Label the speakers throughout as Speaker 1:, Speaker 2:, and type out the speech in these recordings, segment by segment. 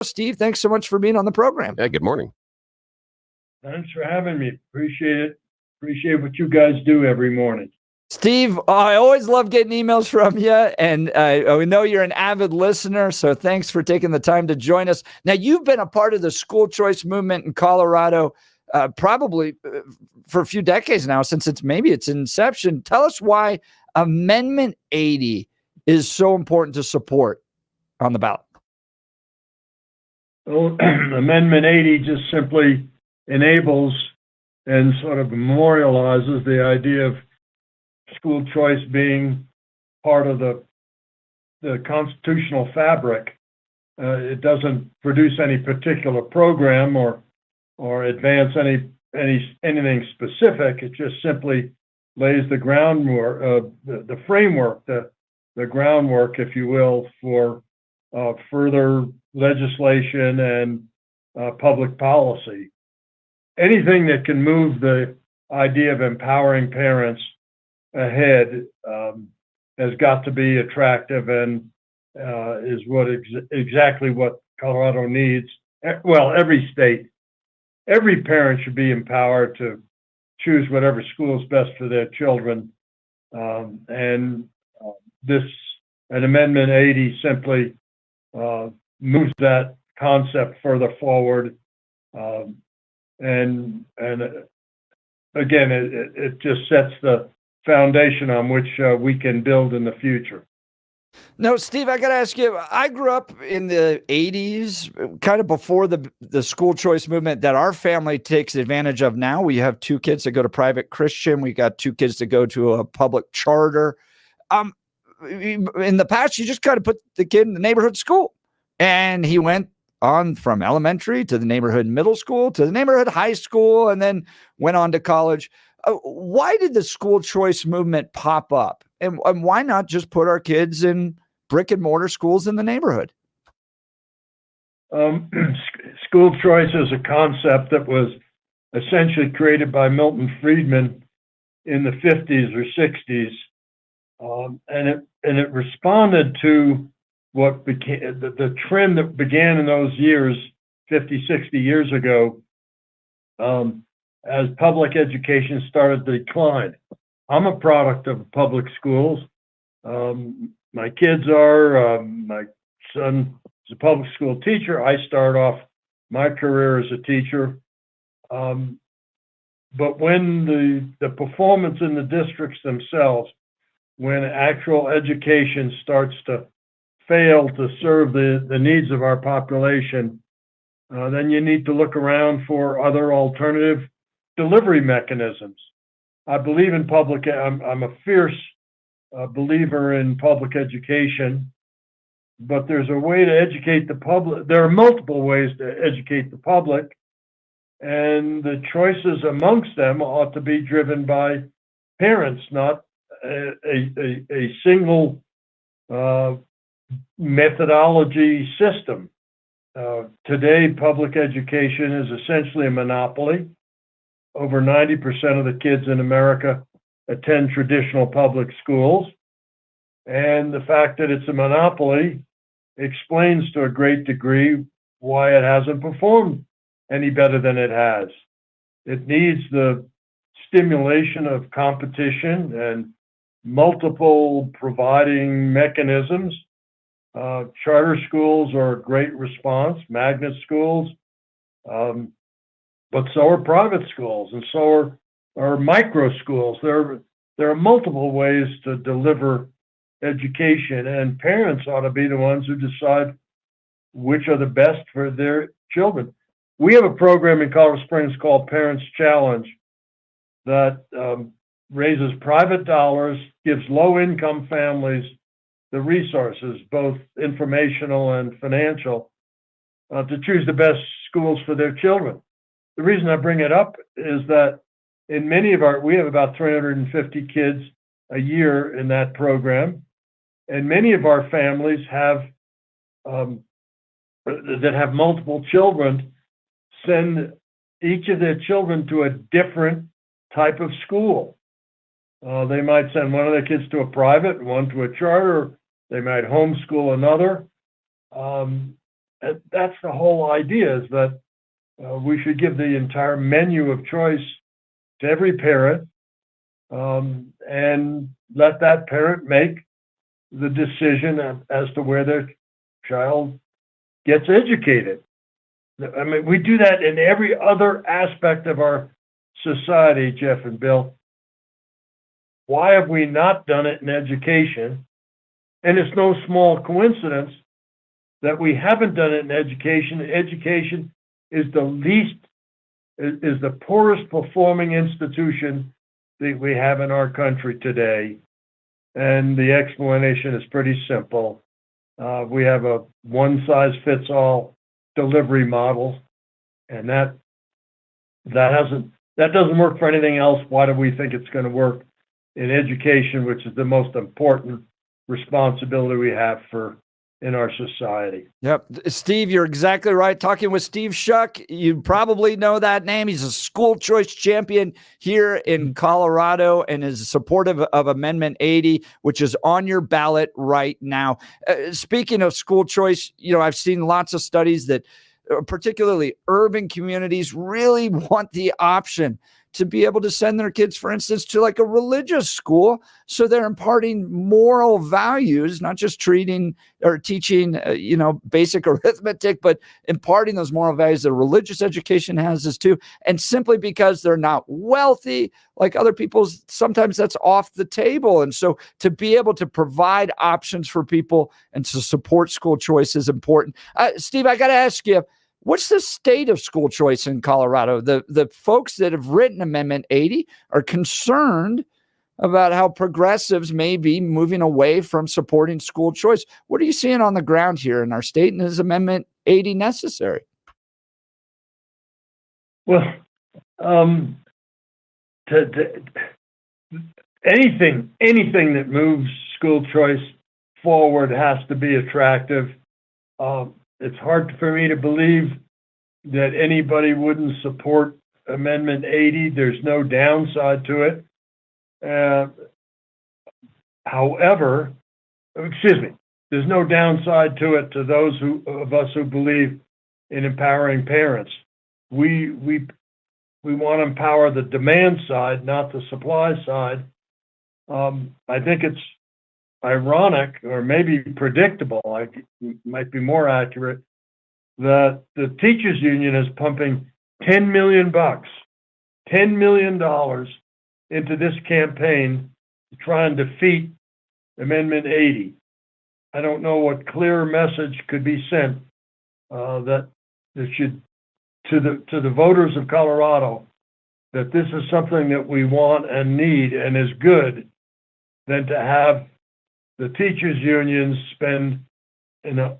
Speaker 1: Steve, thanks so much for being on the program.
Speaker 2: Yeah, good morning.
Speaker 3: Thanks for having me. Appreciate it. Appreciate what you guys do every morning.
Speaker 1: Steve, I always love getting emails from you, and we know you're an avid listener, so thanks for taking the time to join us. Now, you've been a part of the school choice movement in Colorado probably for a few decades now, since its inception. Tell us why Amendment 80 is so important to support on the ballot.
Speaker 3: Well, Amendment 80 just simply enables and sort of memorializes the idea of school choice being part of the constitutional fabric. It doesn't produce any particular program or advance anything specific. It just simply lays the groundwork, the framework, the groundwork, if you will, for further legislation and public policy. Anything that can move the idea of empowering parents ahead has got to be attractive and is exactly what Colorado needs. Well, every state, every parent should be empowered to choose whatever school is best for their children. And Amendment 80 simply moves that concept further forward. And again, it just sets the foundation on which we can build in the future.
Speaker 1: No, Steve, I got to ask you, I grew up in the 80s, kind of before the school choice movement that our family takes advantage of now. We have 2 kids that go to private Christian. We got 2 kids that go to a public charter. In the past, you just kind of put the kid in the neighborhood school, and he went on from elementary to the neighborhood middle school to the neighborhood high school, and then went on to college. Why did the school choice movement pop up? And why not just put our kids in brick and mortar schools in the neighborhood?
Speaker 3: School choice is a concept that was essentially created by Milton Friedman in the 50s or 60s. And it responded to what became the trend that began in those years, 50, 60 years ago, as public education started to decline. I'm a product of public schools. My kids are. My son is a public school teacher. I started off my career as a teacher. But when the performance in the districts themselves, when actual education starts to fail to serve the needs of our population, then you need to look around for other alternative delivery mechanisms. I believe in I'm a fierce believer in public education, but there's a way to educate the public. There are multiple ways to educate the public, and the choices amongst them ought to be driven by parents, not a single methodology system. Today, public education is essentially a monopoly. Over 90% of the kids in America attend traditional public schools. And the fact that it's a monopoly explains to a great degree why it hasn't performed any better than it has. It needs the stimulation of competition and multiple providing mechanisms. Charter schools are a great response, magnet schools, but so are private schools, and so are micro schools. There are multiple ways to deliver education, and parents ought to be the ones who decide which are the best for their children. We have a program in Colorado Springs called Parents Challenge that raises private dollars, gives low-income families the resources, both informational and financial, to choose the best schools for their children. The reason I bring it up is that in we have about 350 kids a year in that program, and many of our families that have multiple children send each of their children to a different type of school. They might send one of their kids to a private, one to a charter. They might homeschool another. that's the whole idea, is that we should give the entire menu of choice to every parent, and let that parent make the decision as to where their child gets educated. I mean, we do that in every other aspect of our society, Jeff and Bill. Why have we not done it in education? And it's no small coincidence that we haven't done it in education. Education is the poorest performing institution that we have in our country today. And the explanation is pretty simple. We have a one-size-fits-all delivery model, and that doesn't work for anything else. Why do we think it's going to work in education, which is the most important responsibility we have in our society?
Speaker 1: Yep. Steve, you're exactly right. Talking with Steve Schuck. You probably know that name. He's a school choice champion here in Colorado and is supportive of Amendment 80, which is on your ballot right now. Speaking of school choice, I've seen lots of studies that particularly urban communities really want the option to be able to send their kids, for instance, to like a religious school. So they're imparting moral values, not just treating or teaching, basic arithmetic, but imparting those moral values that religious education has this too. And simply because they're not wealthy like other people, sometimes that's off the table. And so to be able to provide options for people and to support school choice is important. Steve, I got to ask you, what's the state of school choice in Colorado? The folks that have written Amendment 80 are concerned about how progressives may be moving away from supporting school choice. What are you seeing on the ground here in our state, and is Amendment 80 necessary?
Speaker 3: Well, anything that moves school choice forward has to be attractive. It's hard for me to believe that anybody wouldn't support Amendment 80. There's no downside to it. However, there's no downside to it to those of us who believe in empowering parents. We want to empower the demand side, not the supply side. I think it's ironic, or maybe predictable, might be more accurate, that the teachers union is pumping $10 million into this campaign to try and defeat Amendment 80. I don't know what clearer message could be sent that should to the voters of Colorado, that this is something that we want and need and is good, than to have the teachers unions spend an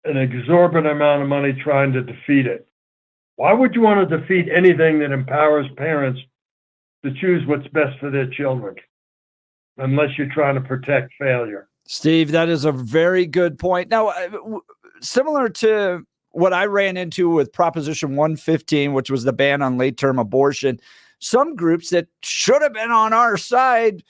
Speaker 3: exorbitant amount of money trying to defeat it. Why would you want to defeat anything that empowers parents to choose what's best for their children, unless you're trying to protect failure?
Speaker 1: Steve, that is a very good point. Now, similar to what I ran into with Proposition 115, which was the ban on late-term abortion, some groups that should have been on our side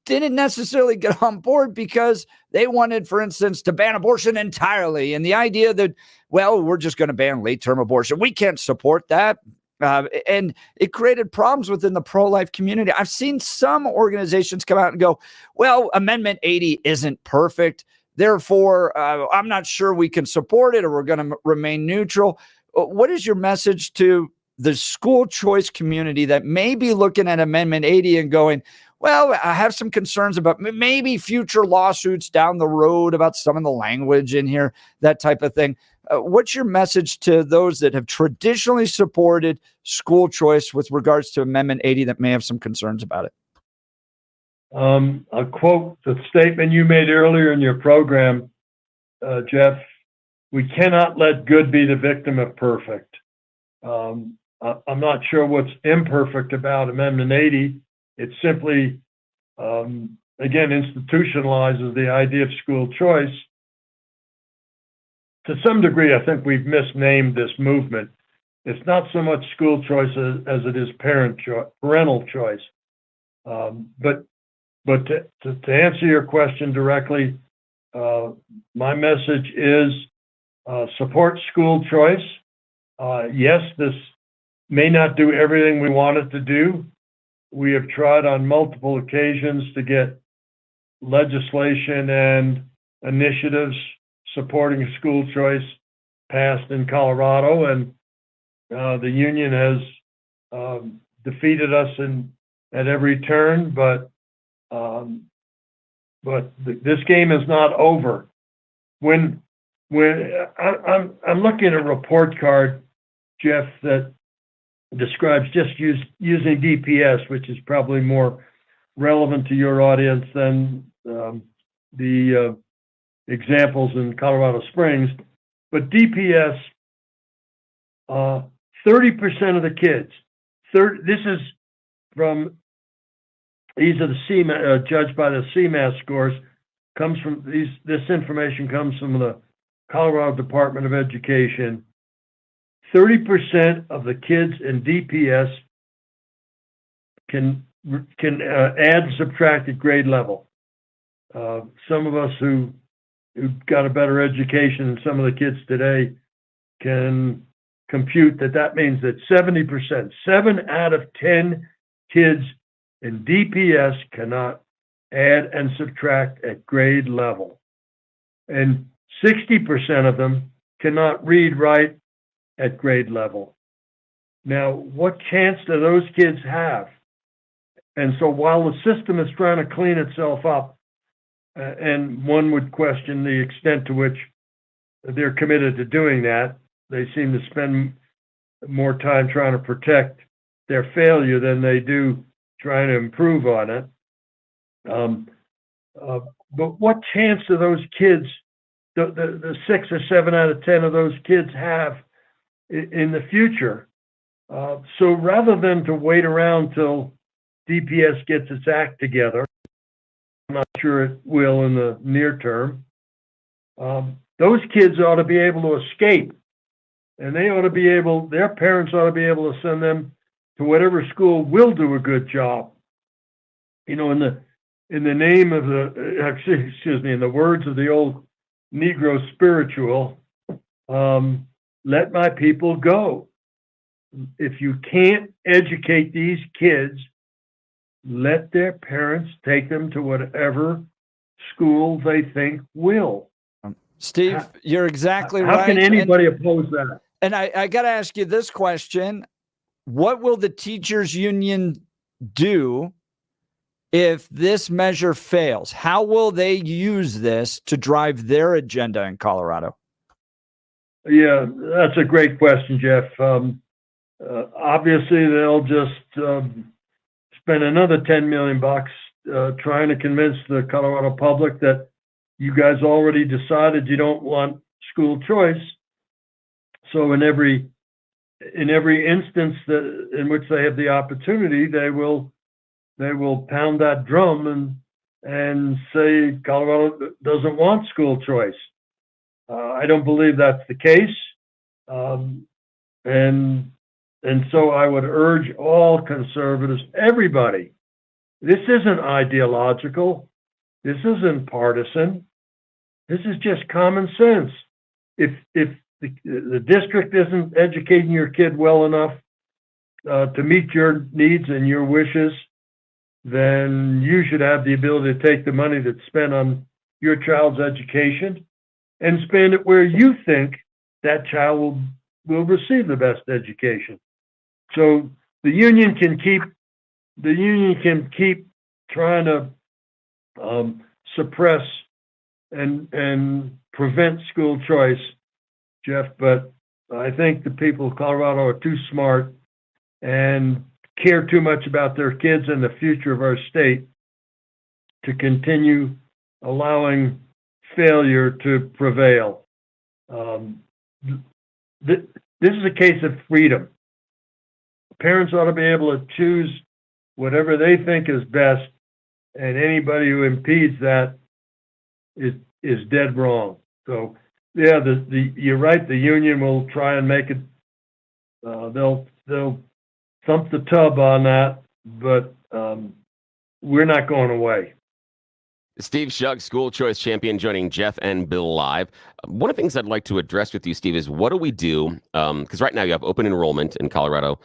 Speaker 1: didn't necessarily get on board because they wanted, for instance, to ban abortion entirely. And the idea that, well, we're just going to ban late-term abortion, we can't support that. And it created problems within the pro-life community. I've seen some organizations come out and go, well, Amendment 80 isn't perfect. Therefore, I'm not sure we can support it, or we're going to remain neutral. What is your message to the school choice community that may be looking at Amendment 80 and going, well, I have some concerns about maybe future lawsuits down the road about some of the language in here, that type of thing? What's your message to those that have traditionally supported school choice with regards to Amendment 80 that may have some concerns about it?
Speaker 3: I'll quote the statement you made earlier in your program, Jeff. We cannot let good be the victim of perfect. I'm not sure what's imperfect about Amendment 80. It simply, again, institutionalizes the idea of school choice. To some degree, I think we've misnamed this movement. It's not so much school choice as it is parental choice. But to answer your question directly, my message is support school choice. Yes, this may not do everything we want it to do. We have tried on multiple occasions to get legislation and initiatives supporting school choice passed in Colorado, and the union has defeated us at every turn. But this game is not over. When I'm looking at a report card, Jeff, that describes just using DPS, which is probably more relevant to your audience than the examples in Colorado Springs. But DPS, 30% of the kids, this is from, these are the CMAS, judged by the CMAS scores, comes from this information comes from the Colorado Department of Education. 30% of the kids in DPS can add and subtract at grade level. Some of us who got a better education than some of the kids today can compute that means that 70%, 7 out of 10 kids in DPS cannot add and subtract at grade level. And 60% of them cannot read, write at grade level. Now, what chance do those kids have? And so while the system is trying to clean itself up, and one would question the extent to which they're committed to doing that, they seem to spend more time trying to protect their failure than they do trying to improve on it. But what chance do those kids, the 6 or 7 out of 10 of those kids have in the future? So rather than to wait around till DPS gets its act together, I'm not sure it will in the near term, those kids ought to be able to escape, and they ought to be able, their parents ought to be able to send them to whatever school will do a good job. You know, in the name of in the words of the old Negro spiritual, let my people go. If you can't educate these kids, let their parents take them to whatever school they think will.
Speaker 1: Steve, you're exactly
Speaker 3: right.
Speaker 1: How
Speaker 3: can anybody oppose that?
Speaker 1: And I got to ask you this question. What will the teachers union do if this measure fails? How will they use this to drive their agenda in Colorado?
Speaker 3: Yeah, that's a great question, Jeff. Obviously, they'll just spend another $10 million trying to convince the Colorado public that you guys already decided you don't want school choice. So in every instance in which they have the opportunity, they will pound that drum and say Colorado doesn't want school choice. I don't believe that's the case, and so I would urge all conservatives, everybody. This isn't ideological. This isn't partisan. This is just common sense. If the district isn't educating your kid well enough to meet your needs and your wishes, then you should have the ability to take the money that's spent on your child's education and spend it where you think that child will receive the best education. So the union can keep trying to suppress and prevent school choice, Jeff, but I think the people of Colorado are too smart and care too much about their kids and the future of our state to continue allowing failure to prevail. This is a case of freedom. Parents ought to be able to choose whatever they think is best, and anybody who impedes that is dead wrong. So, yeah, you're right. The union will try and make it. They'll thump the tub on that, but we're not going away.
Speaker 2: Steve Schuck, school choice champion, joining Jeff and Bill live. One of the things I'd like to address with you, Steve, is what do we do? Because right now you have open enrollment in Colorado,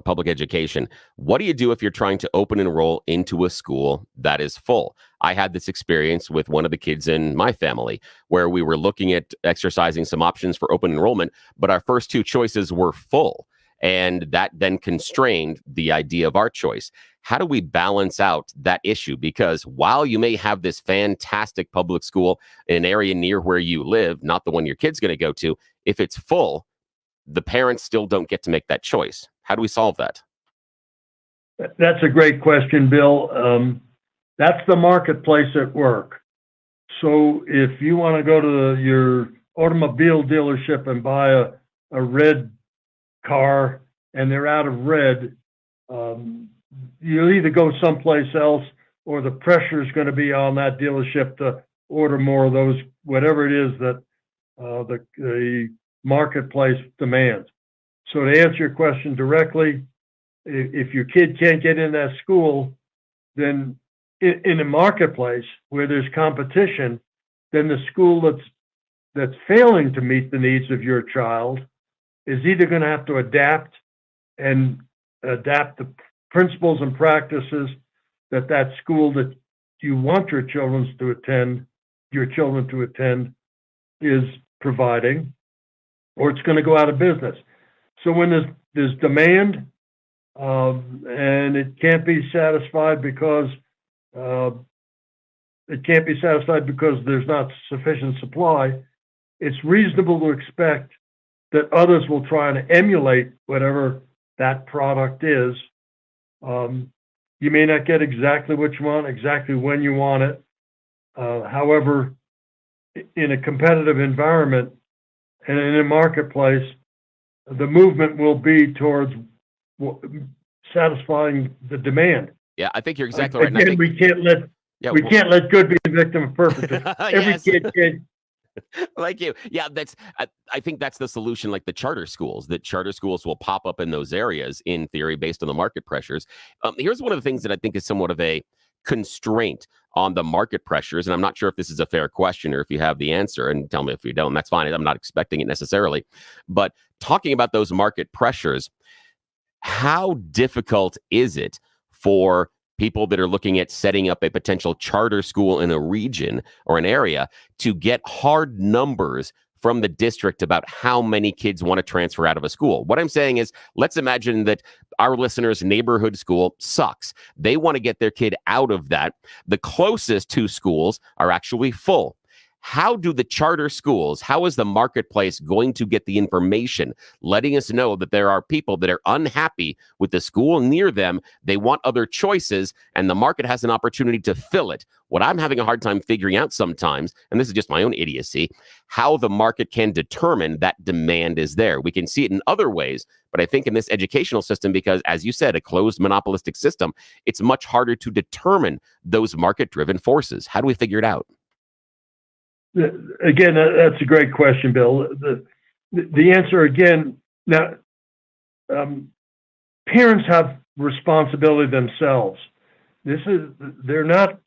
Speaker 2: public education. What do you do if you're trying to open enroll into a school that is full? I had this experience with one of the kids in my family where we were looking at exercising some options for open enrollment, but our first two choices were full. And that then constrained the idea of our choice. How do we balance out that issue? Because while you may have this fantastic public school in an area near where you live, not the one your kid's going to go to, if it's full, the parents still don't get to make that choice. How do we solve that?
Speaker 3: That's a great question, Bill. That's the marketplace at work. So if you want to go to your automobile dealership and buy a red car and they're out of red, you'll either go someplace else or the pressure is going to be on that dealership to order more of those, whatever it is that the marketplace demands. So to answer your question directly, if your kid can't get in that school, then in a marketplace where there's competition, then the school that's failing to meet the needs of your child is either going to have to adapt the principles and practices that school that you want your children to attend is providing, or it's going to go out of business. So when there's demand and it can't be satisfied because there's not sufficient supply, it's reasonable to expect that others will try and emulate whatever that product is. You may not get exactly what you want, exactly when you want it. However, in a competitive environment and in a marketplace, the movement will be towards satisfying the demand.
Speaker 2: Yeah, I think you're exactly right.
Speaker 3: Again, we can't let good be the victim of perfect. Every kid can.
Speaker 2: Like you. Yeah, I think that's the solution, like the charter schools, that charter schools will pop up in those areas in theory based on the market pressures. Here's one of the things that I think is somewhat of a constraint on the market pressures. And I'm not sure if this is a fair question or if you have the answer, and tell me if you don't, that's fine. I'm not expecting it necessarily. But talking about those market pressures, how difficult is it for people that are looking at setting up a potential charter school in a region or an area to get hard numbers from the district about how many kids want to transfer out of a school? What I'm saying is, let's imagine that our listeners' neighborhood school sucks. They want to get their kid out of that. The closest two schools are actually full. How do the charter schools, how is the marketplace going to get the information, letting us know that there are people that are unhappy with the school near them, they want other choices, and the market has an opportunity to fill it? What I'm having a hard time figuring out sometimes, and this is just my own idiocy, how the market can determine that demand is there. We can see it in other ways, but I think in this educational system, because as you said, a closed monopolistic system, it's much harder to determine those market-driven forces. How do we figure it out?
Speaker 3: Again, that's a great question, Bill. The answer again, now, parents have responsibility themselves. They're not,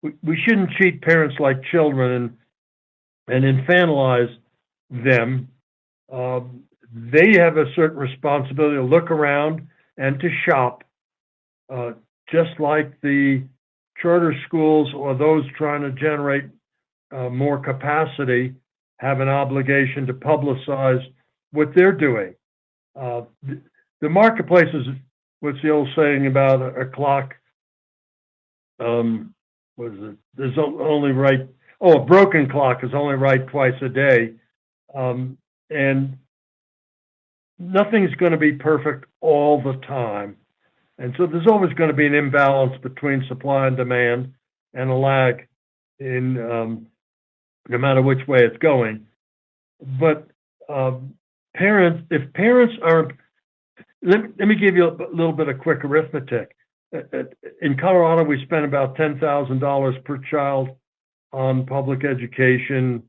Speaker 3: we shouldn't treat parents like children and infantilize them. They have a certain responsibility to look around and to shop, just like the charter schools or those trying to generate more capacity have an obligation to publicize what they're doing. The marketplace is, what's the old saying about a clock? What is it? There's only right. Oh, a broken clock is only right twice a day, and nothing's going to be perfect all the time. And so there's always going to be an imbalance between supply and demand, and a lag in no matter which way it's going. But parents, if parents are, let me give you a little bit of quick arithmetic. In Colorado, we spend about $10,000 per child on public education,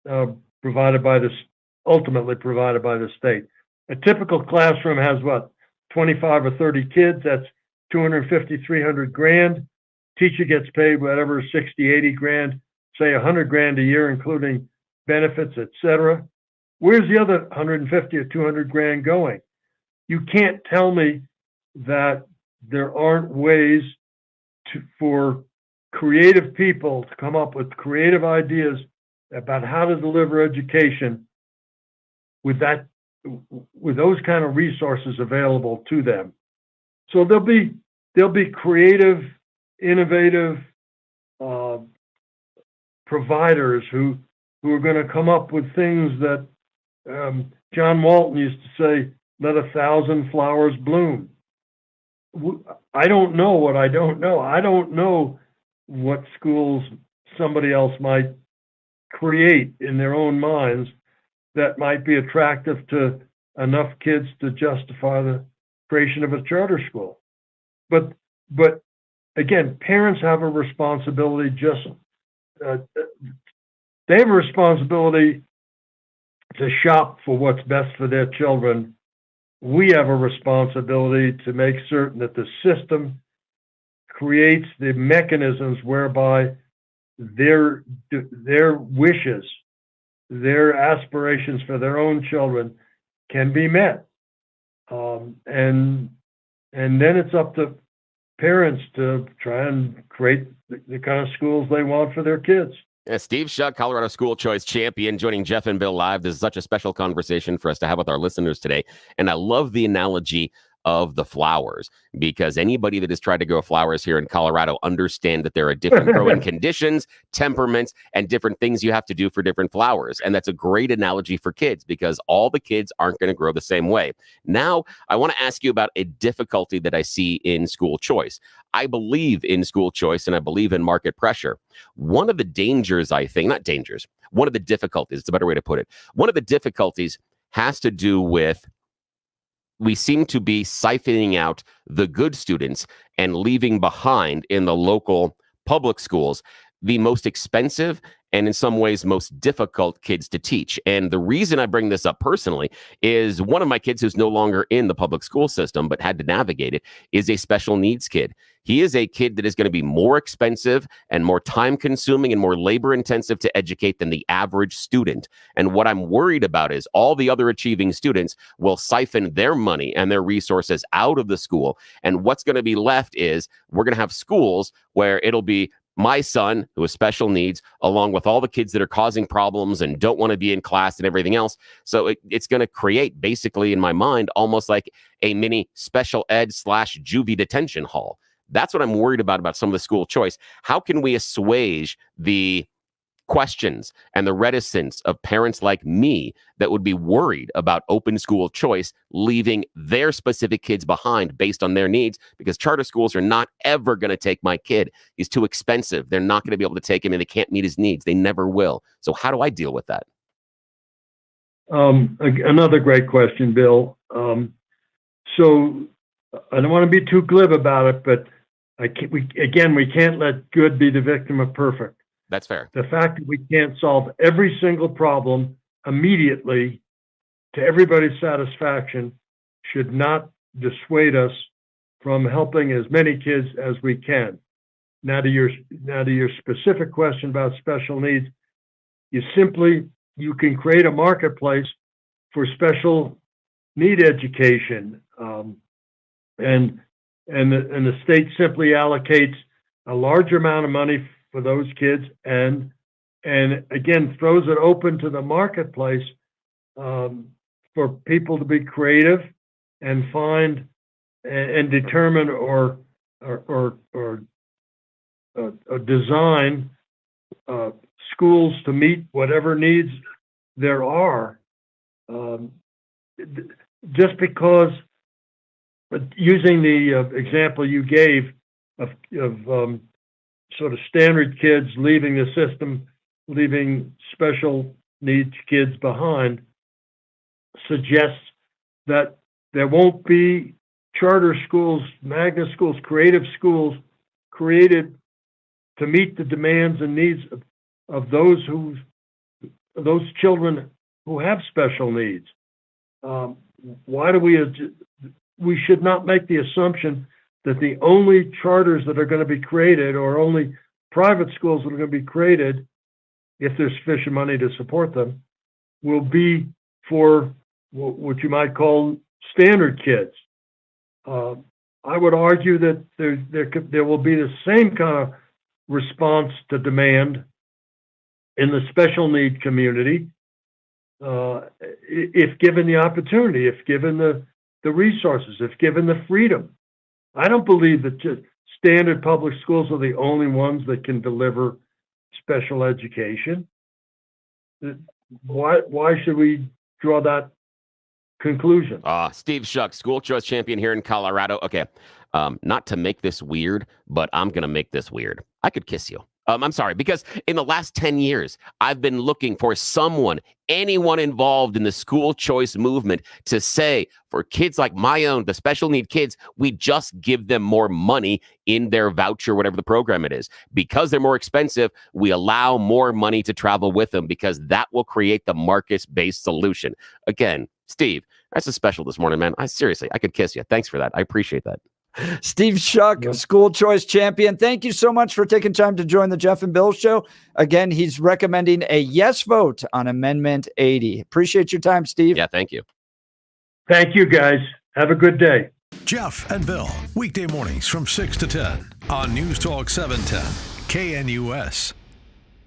Speaker 3: ultimately provided by the state. A typical classroom has what, 25 or 30 kids? That's 250, 300 grand. teacher gets paid whatever, 60, 80 grand, say 100 grand a year, including benefits, etc. Where's the other 150 or 200 grand going? You can't tell me that there aren't ways for creative people to come up with creative ideas about how to deliver education with those kind of resources available to them. So there'll be creative, innovative providers who are going to come up with things that John Walton used to say, "Let 1,000 flowers bloom." I don't know what I don't know. I don't know what schools somebody else might create in their own minds that might be attractive to enough kids to justify the creation of a charter school. But again, parents have a responsibility. They have a responsibility to shop for what's best for their children. We have a responsibility to make certain that the system creates the mechanisms whereby their wishes, their aspirations for their own children can be met. And then it's up to parents to try and create the kind of schools they want for their kids.
Speaker 2: Yeah, Steve Schuck, Colorado School Choice champion, joining Jeff and Bill live. This is such a special conversation for us to have with our listeners today. And I love the analogy of the flowers, because anybody that has tried to grow flowers here in Colorado understand that there are different growing conditions, temperaments, and different things you have to do for different flowers. And that's a great analogy for kids, because all the kids aren't going to grow the same way. Now, I want to ask you about a difficulty that I see in school choice. I believe in school choice and I believe in market pressure. One of the dangers, I think, not dangers, one of the difficulties, it's a better way to put it. One of the difficulties has to do with we seem to be siphoning out the good students and leaving behind in the local public schools the most expensive and in some ways most difficult kids to teach. And the reason I bring this up personally is one of my kids who's no longer in the public school system but had to navigate it is a special needs kid. He is a kid that is going to be more expensive and more time consuming and more labor intensive to educate than the average student. And what I'm worried about is all the other achieving students will siphon their money and their resources out of the school. And what's going to be left is we're going to have schools where it'll be my son, who has special needs, along with all the kids that are causing problems and don't want to be in class and everything else. So it's going to create, basically, in my mind, almost like a mini special ed / juvie detention hall. That's what I'm worried about some of the school choice. How can we assuage the questions and the reticence of parents like me that would be worried about open school choice leaving their specific kids behind based on their needs? Because charter schools are not ever going to take my kid. He's too expensive. They're not going to be able to take him, and they can't meet his needs. They never will. So how do I deal with that?
Speaker 3: Another great question, Bill. So I don't want to be too glib about it, but we can't let good be the victim of perfect.
Speaker 2: That's fair.
Speaker 3: The fact that we can't solve every single problem immediately to everybody's satisfaction should not dissuade us from helping as many kids as we can. Now to your specific question about special needs, you can create a marketplace for special need education, and the state simply allocates a larger amount of money for those kids, and again throws it open to the marketplace for people to be creative and find and determine or design schools to meet whatever needs there are. Just because, using the example you gave of sort of standard kids leaving the system, leaving special needs kids behind, suggests that there won't be charter schools, magnet schools, creative schools created to meet the demands and needs of those children who have special needs. We should not make the assumption that the only charters that are going to be created, or only private schools that are going to be created, if there's sufficient money to support them, will be for what you might call standard kids. I would argue that there will be the same kind of response to demand in the special need community, if given the opportunity, if given the resources, if given the freedom. I don't believe that just standard public schools are the only ones that can deliver special education. Why should we draw that conclusion?
Speaker 2: Steve Schuck, school choice champion here in Colorado. Okay, not to make this weird, but I'm going to make this weird. I could kiss you. I'm sorry, because in the last 10 years, I've been looking for anyone involved in the school choice movement to say, for kids like my own, the special need kids, we just give them more money in their voucher, whatever the program it is. Because they're more expensive, we allow more money to travel with them, because that will create the market-based solution. Again, Steve, that's a special this morning, man. Seriously, I could kiss you. Thanks for that. I appreciate that.
Speaker 1: Steve Schuck, school choice champion. Thank you so much for taking time to join the Jeff and Bill show. Again, he's recommending a yes vote on Amendment 80. Appreciate your time, Steve.
Speaker 2: Yeah, thank you.
Speaker 3: Thank you, guys. Have a good day.
Speaker 4: Jeff and Bill, weekday mornings from 6 to 10 on News Talk 710, KNUS.